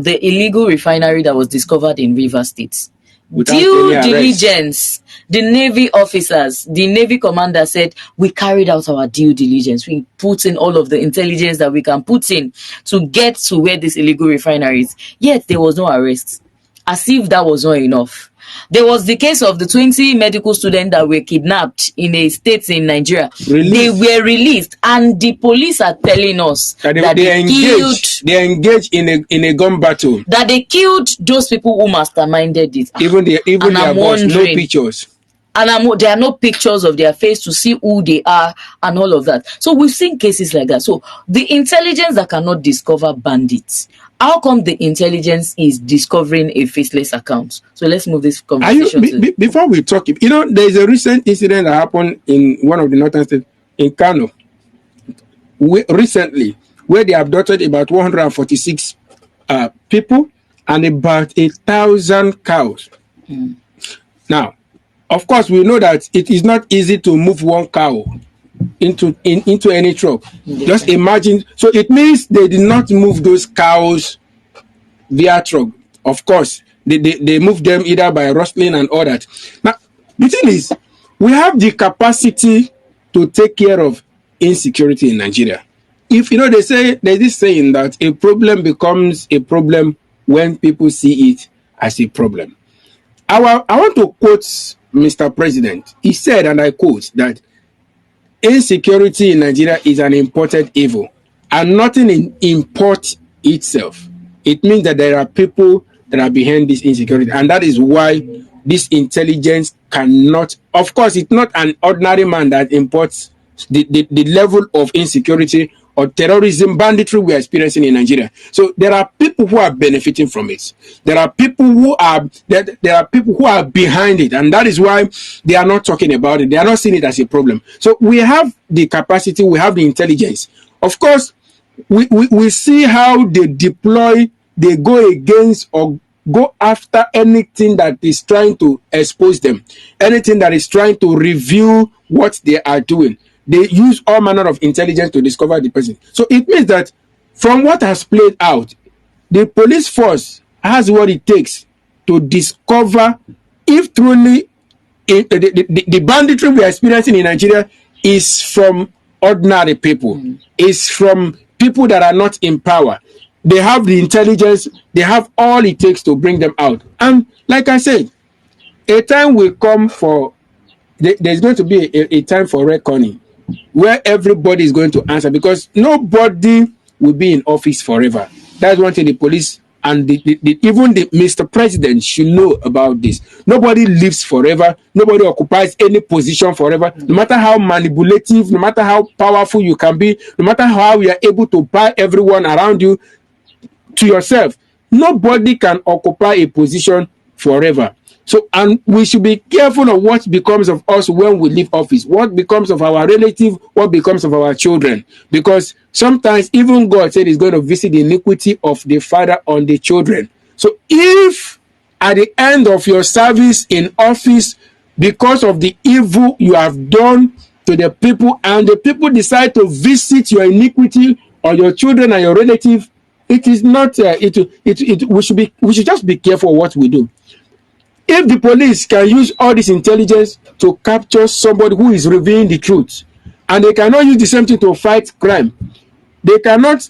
the illegal refinery that was discovered in Rivers State. Without Due any arrest. diligence, the Navy officers, the Navy commander said, we carried out our due diligence. We put in all of the intelligence that we can put in to get to where this illegal refinery is. Yet there was no arrest. As if that was not enough. There was the case of the 20 medical students that were kidnapped in a state in Nigeria. Released. They were released, and the police are telling us That that they engaged in a gun battle. that they killed those people who masterminded it. Even And their I'm boss, no wondering- pictures. And there are no pictures of their face to see who they are and all of that. So we've seen cases like that. So the intelligence that cannot discover bandits, how come the intelligence is discovering a faceless account? So let's move this conversation Before we talk, there's a recent incident that happened in one of the northern states, in Kano, recently, where they abducted about 146 people and about 1,000 cows. Now, of course, we know that it is not easy to move one cow into any truck. Just imagine. So it means they did not move those cows via truck. Of course, they moved them either by rustling and all that. Now, the thing is, we have the capacity to take care of insecurity in Nigeria. If they say, there's this saying that a problem becomes a problem when people see it as a problem. I want to quote Mr. President. He said, and I quote, that insecurity in Nigeria is an imported evil, and nothing imports itself. It means that there are people that are behind this insecurity, and that is why this intelligence cannot, of course, it's not an ordinary man that imports the level of insecurity or terrorism, banditry we are experiencing in Nigeria. So there are people who are benefiting from it. There are people who are behind it, and that is why they are not talking about it. They are not seeing it as a problem. So we have the capacity, we have the intelligence. Of course, we see how they deploy, they go against or go after anything that is trying to expose them, anything that is trying to review what they are doing. They use all manner of intelligence to discover the person. So it means that from what has played out, the police force has what it takes to discover if truly the banditry we are experiencing in Nigeria is from ordinary people, is from people that are not in power. They have the intelligence, they have all it takes to bring them out. And like I said, a time will come for, there's going to be a time for reckoning, where everybody is going to answer, because nobody will be in office forever. That's one thing the police and even the Mr. President should know about this. Nobody lives forever. Nobody occupies any position forever. No matter how manipulative, no matter how powerful you can be, no matter how you are able to buy everyone around you to yourself, nobody can occupy a position forever. So, and we should be careful of what becomes of us when we leave office, what becomes of our relative, what becomes of our children. Because sometimes even God said he's going to visit the iniquity of the father on the children. So if at the end of your service in office, because of the evil you have done to the people, and the people decide to visit your iniquity on your children and your relative, it is not, we should just be careful what we do. If the police can use all this intelligence to capture somebody who is revealing the truth, and they cannot use the same thing to fight crime, they cannot.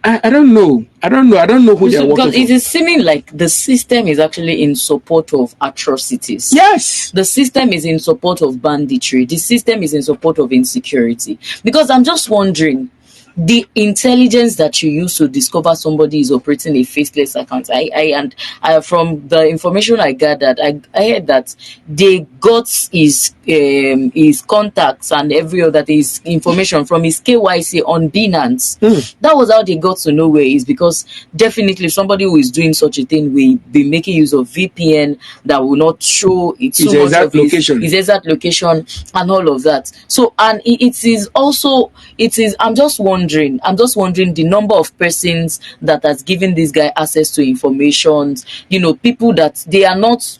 I don't know who they are working because it for. is seeming like the system is actually in support of atrocities. Yes. The system is in support of banditry. The system is in support of insecurity. Because I'm just wondering, the intelligence that you use to discover somebody is operating a faceless account. I from the information I gathered, I heard that they got his contacts and every other his information from his KYC on Binance. That was how they got to know where he is, because definitely somebody who is doing such a thing will be making use of VPN that will not show it too much of his exact location and all of that. So, and it is I'm just wondering the number of persons that has given this guy access to information, people that they are not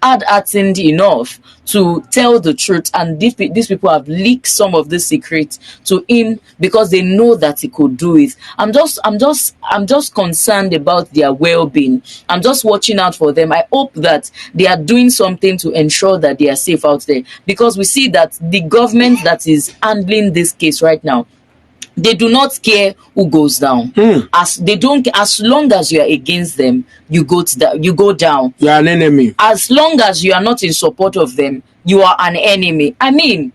hard-hearted enough to tell the truth, and these people have leaked some of the secrets to him because they know that he could do it. I'm just concerned about their well-being. I'm just watching out for them. I hope that they are doing something to ensure that they are safe out there, because we see that the government that is handling this case right now, they do not care who goes down. As they don't, as long as you are against them, you go down. You are an enemy. As long as you are not in support of them, you are an enemy. I mean,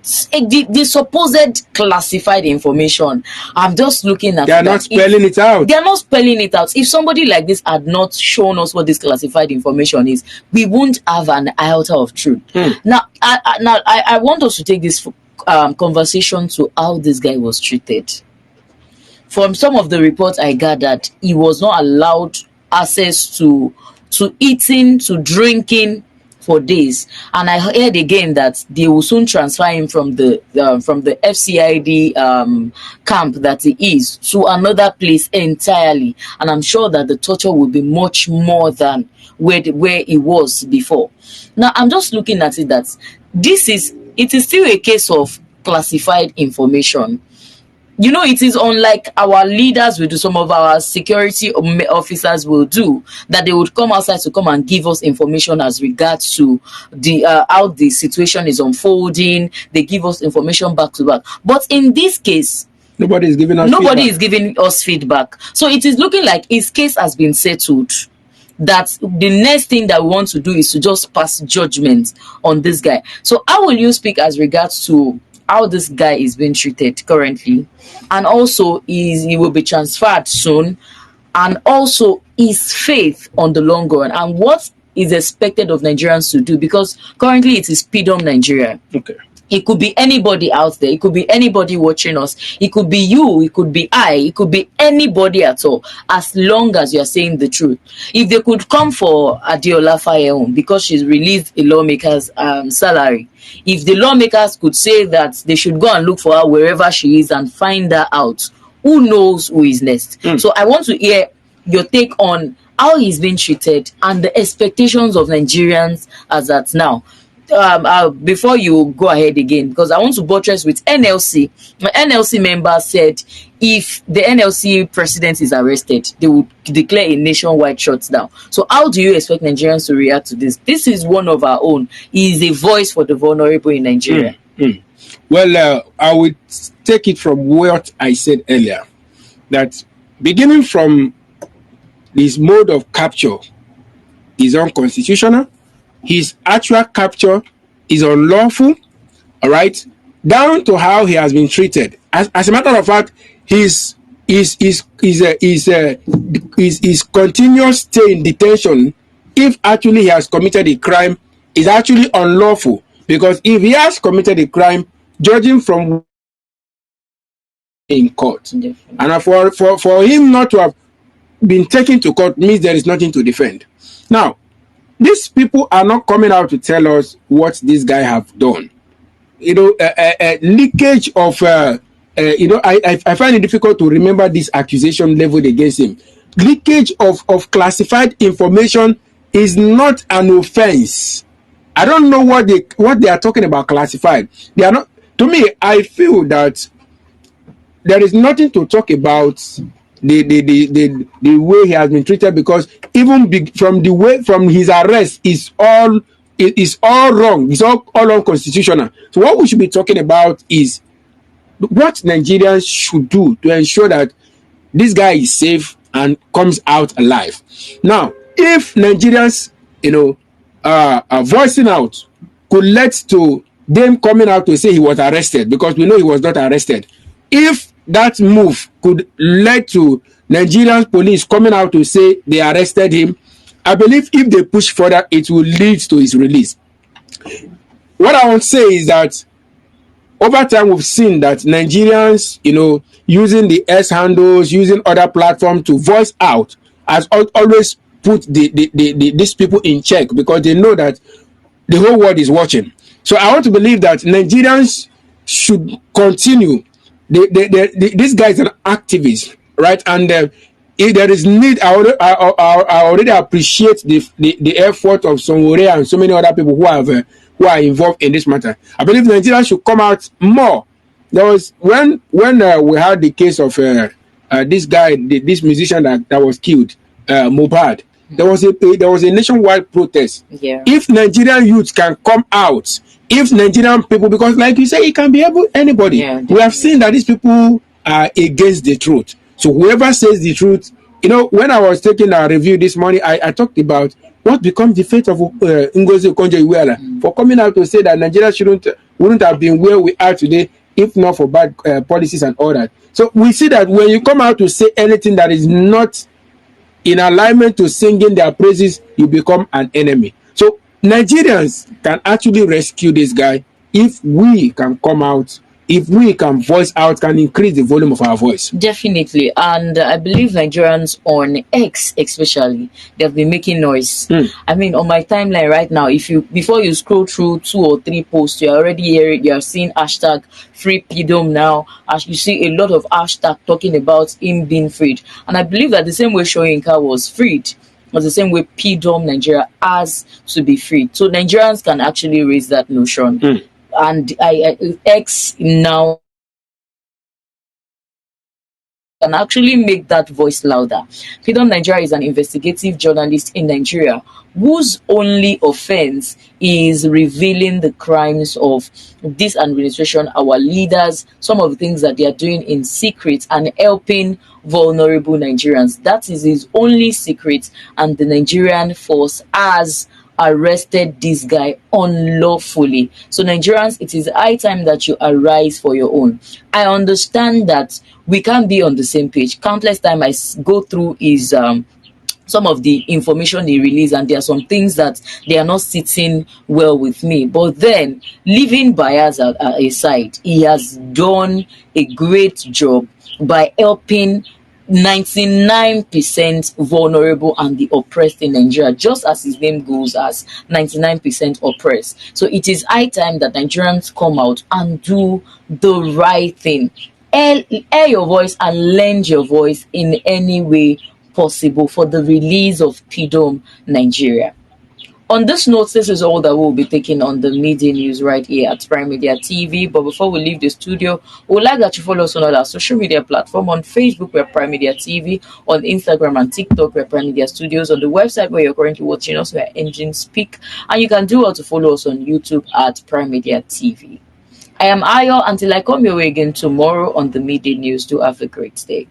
the supposed classified information, I'm just looking at They are not spelling it out. They are not spelling it out. If somebody like this had not shown us what this classified information is, we won't have an iota of truth. Now, I want us to take this conversation to how this guy was treated. From some of the reports I gathered, he was not allowed access to eating, to drinking for days. And I heard again that they will soon transfer him from the FCID camp that he is to another place entirely. And I'm sure that the torture will be much more than where he was before. Now, I'm just looking at it that it is still a case of classified information. You know, it is unlike our leaders will do, some of our security officers will do, that they would come outside to come and give us information as regards to the how the situation is unfolding. They give us information back to back. But in this case, nobody is giving us feedback. So it is looking like his case has been settled, that the next thing that we want to do is to just pass judgment on this guy. So how will you speak as regards to how this guy is being treated currently, and also he will be transferred soon, and also his faith on the long run, and what is expected of Nigerians to do, because currently it is Pidom Nigeria. Okay. It could be anybody out there. It could be anybody watching us. It could be you. It could be I. It could be anybody at all, as long as you are saying the truth. If they could come for Adeola Fayeun because she's released a lawmaker's salary, if the lawmakers could say that they should go and look for her wherever she is and find her out, who knows who is next? So I want to hear your take on how he's being treated and the expectations of Nigerians as at now. Before you go ahead again, because I want to buttress with NLC. My NLC member said if the NLC president is arrested, they will declare a nationwide shutdown. So how do you expect Nigerians to react to this? This is one of our own. He is a voice for the vulnerable in Nigeria. Well, I would take it from what I said earlier, that beginning from this mode of capture is unconstitutional. His actual capture is unlawful, all right, down to how he has been treated. As a matter of fact, his continuous stay in detention, if actually he has committed a crime, is actually unlawful. Because if he has committed a crime, judging from in court, and for him not to have been taken to court means there is nothing to defend. Now, these people are not coming out to tell us what this guy have done. You know, leakage of, I find it difficult to remember this accusation leveled against him. Leakage of classified information is not an offense. I don't know what they are talking about classified. They are not. To me, I feel that there is nothing to talk about the way he has been treated, because even from his arrest is all wrong. It's all unconstitutional. So what we should be talking about is what Nigerians should do to ensure that this guy is safe and comes out alive. Now, if Nigerians, are voicing out, could lead to them coming out to say he was arrested, because we know he was not arrested. If that move could lead to Nigerian police coming out to say they arrested him, I believe if they push further, it will lead to his release. What I want to say is that over time, we've seen that Nigerians, using the S handles, using other platforms to voice out, has always put these people in check, because they know that the whole world is watching. So I want to believe that Nigerians should continue. This guy is an activist, right? And if there is need, I already appreciate the effort of Songore and so many other people who are involved in this matter. I believe Nigeria should come out more. There was when we had the case of this guy, this musician that was killed, Mohbad. There was a nationwide protest. Yeah. If Nigerian youth can come out, if Nigerian people, because like you say, it can be anybody. Yeah, we have seen that these people are against the truth. So whoever says the truth, when I was taking a review this morning, I talked about what becomes the fate of Ngozi Okonjo-Iweala for coming out to say that Nigeria wouldn't have been where we are today if not for bad policies and all that. So we see that when you come out to say anything that is not in alignment to singing their praises, you become an enemy. So Nigerians can actually rescue this guy if we can come out, if we can voice out, can increase the volume of our voice. Definitely. And I believe Nigerians on X especially, they've been making noise. I mean, on my timeline right now, before you scroll through 2 or 3 posts, you're already hearing, you're seeing hashtag free Pidom now, as you see a lot of hashtag talking about him being freed. And I believe that the same way Soyinka was freed was the same way Pidom Nigeria has to be freed. So Nigerians can actually raise that notion. And X now can actually make that voice louder. Freedom Nigeria is an investigative journalist in Nigeria whose only offense is revealing the crimes of this administration, our leaders, some of the things that they are doing in secret, and helping vulnerable Nigerians. That is his only secret, and the Nigerian force has arrested this guy unlawfully. So Nigerians, it is high time that you arise for your own. I understand that we can't be on the same page. Countless times I go through his some of the information he released, and there are some things that they are not sitting well with me. But then, leaving bias aside, he has done a great job by helping 99% vulnerable and the oppressed in Nigeria, just as his name goes, as 99% oppressed. So it is high time that Nigerians come out and do the right thing. Air your voice and lend your voice in any way possible for the release of Pidom Nigeria. On this note, this is all that we'll be taking on the media news right here at Prime Media TV. But before we leave the studio, we would like that you follow us on all our social media platforms. On Facebook, we're Prime Media TV. On Instagram and TikTok, we're Prime Media Studios. On the website where you're currently watching us, we're Engine Speak. And you can do all to follow us on YouTube at Prime Media TV. I am Ayo. Until I come your way again tomorrow on the media news, do have a great day.